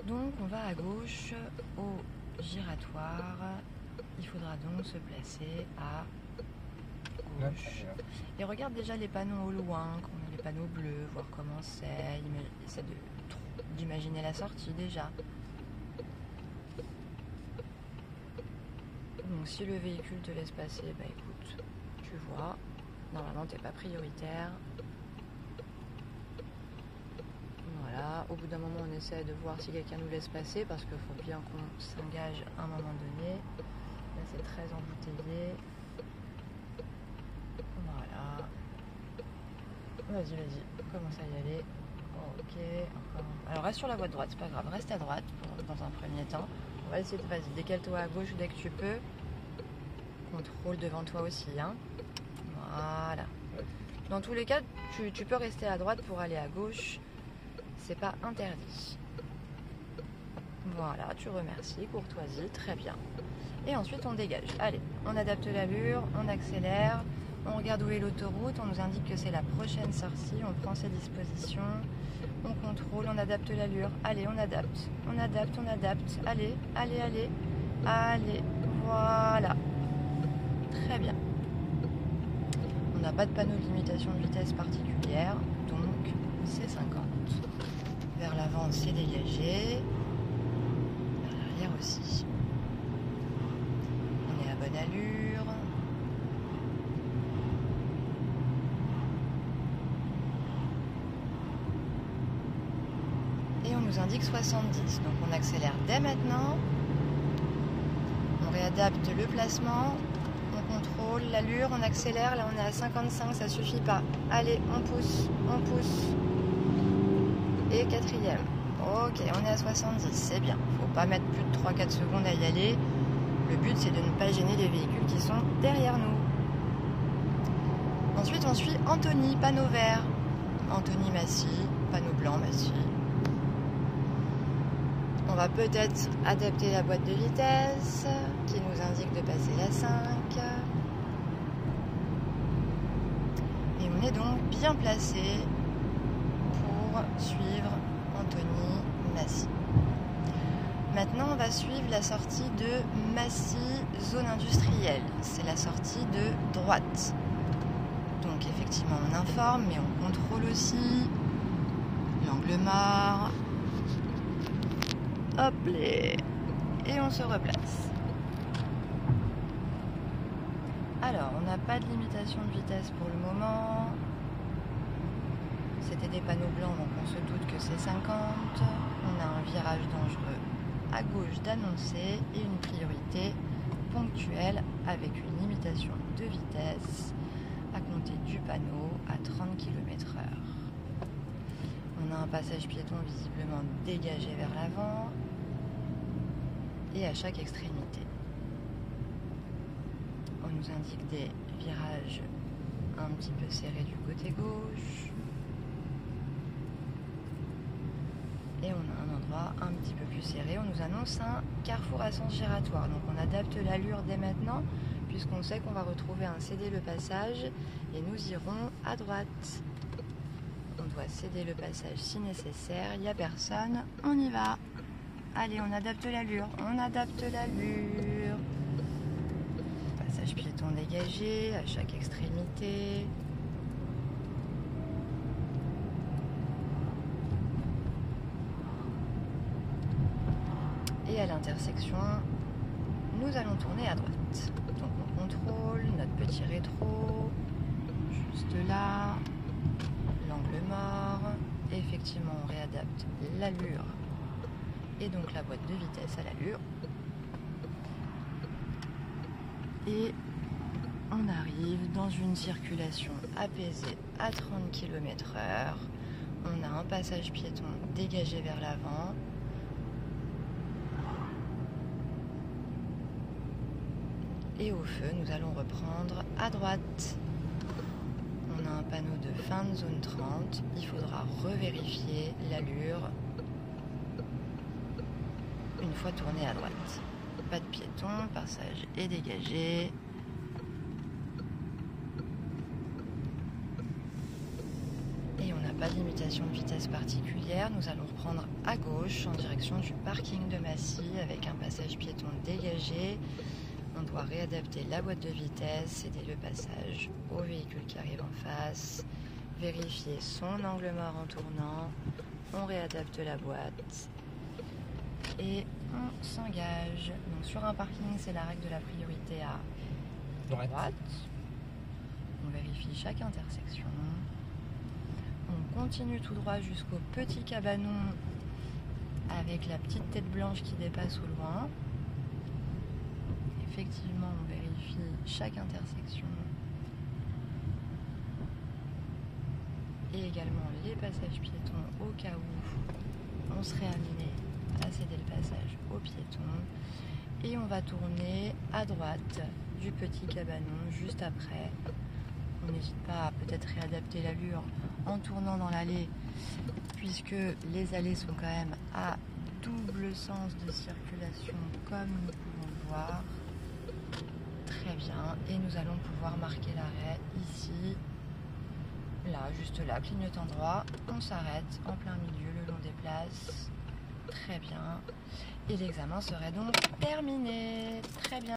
Donc on va à gauche au giratoire. Il faudra donc se placer à gauche. Et regarde déjà les panneaux au loin, qu'on a les panneaux bleus, voir comment c'est. Essaie d'imaginer la sortie déjà. Donc si le véhicule te laisse passer, bah écoute, tu vois, normalement t'es pas prioritaire. Voilà, au bout d'un moment on essaie de voir si quelqu'un nous laisse passer parce qu'il faut bien qu'on s'engage à un moment donné. Là c'est très embouteillé. Voilà. Vas-y, commence à y aller. Ok, encore. Alors reste sur la voie de droite, c'est pas grave, reste à droite dans un premier temps. On va essayer de, vas-y, décale-toi à gauche dès que tu peux. Contrôle devant toi aussi, hein. Voilà. Dans tous les cas, tu peux rester à droite pour aller à gauche. C'est pas interdit. Voilà, tu remercies, courtoisie, très bien. Et ensuite, on dégage. Allez, on adapte l'allure, on accélère, on regarde où est l'autoroute, on nous indique que c'est la prochaine sortie, on prend ses dispositions, on contrôle, on adapte l'allure. Allez, on adapte. Allez, voilà. Très bien. On n'a pas de panneau de limitation de vitesse particulière, donc c'est 50. Vers l'avant, c'est dégagé. Vers l'arrière aussi. On est à bonne allure. Et on nous indique 70. Donc on accélère dès maintenant. On réadapte le placement. On contrôle l'allure, on accélère. Là on est à 55, ça suffit pas. Allez, on pousse. Et quatrième. Ok, on est à 70, c'est bien. Faut pas mettre plus de 3-4 secondes à y aller. Le but c'est de ne pas gêner les véhicules qui sont derrière nous. Ensuite on suit Anthony, panneau vert. Anthony Massy, panneau blanc Massy. On va peut-être adapter la boîte de vitesse qui nous indique de passer la 5. Et on est donc bien placé pour suivre Anthony Massy. Maintenant, on va suivre la sortie de Massy, zone industrielle. C'est la sortie de droite. Donc effectivement, on informe, mais on contrôle aussi l'angle mort. Hop les, et on se replace. Alors, on n'a pas de limitation de vitesse pour le moment. C'était des panneaux blancs, donc on se doute que c'est 50. On a un virage dangereux à gauche d'annoncer et une priorité ponctuelle avec une limitation de vitesse à compter du panneau à 30 km/h. On a un passage piéton visiblement dégagé vers l'avant et à chaque extrémité. On nous indique des virages un petit peu serrés du côté gauche. Et on a un endroit un petit peu plus serré. On nous annonce un carrefour à sens giratoire. Donc on adapte l'allure dès maintenant, puisqu'on sait qu'on va retrouver un céder le passage et nous irons à droite. On doit céder le passage si nécessaire. Il n'y a personne. On y va. Allez, on adapte l'allure. Passage piéton dégagé à chaque extrémité. Et à l'intersection, nous allons tourner à droite. Donc on contrôle notre petit rétro, juste là, l'angle mort. Et effectivement, on réadapte l'allure et donc la boîte de vitesse à l'allure. Et on arrive dans une circulation apaisée à 30 km/h. On a un passage piéton dégagé vers l'avant. Et au feu, nous allons reprendre à droite. On a un panneau de fin de zone 30. Il faudra revérifier l'allure une fois tourné à droite. Pas de piéton, passage est dégagé. Et on n'a pas de limitation de vitesse particulière, nous allons reprendre à gauche en direction du parking de Massy avec un passage piéton dégagé. On doit réadapter la boîte de vitesse, céder le passage au véhicule qui arrive en face, vérifier son angle mort en tournant, on réadapte la boîte et on s'engage. Donc sur un parking, c'est la règle de la priorité à droite. On vérifie chaque intersection. On continue tout droit jusqu'au petit cabanon avec la petite tête blanche qui dépasse au loin. Effectivement, on vérifie chaque intersection et également les passages piétons au cas où on serait amené à céder le passage aux piétons. Et on va tourner à droite du petit cabanon juste après. On n'hésite pas à peut-être réadapter l'allure en tournant dans l'allée puisque les allées sont quand même à double sens de circulation comme nous pouvons le voir. Très bien, et nous allons pouvoir marquer l'arrêt ici, là, juste là, clignotant droit, on s'arrête en plein milieu le long des places. Très bien, et l'examen serait donc terminé. Très bien.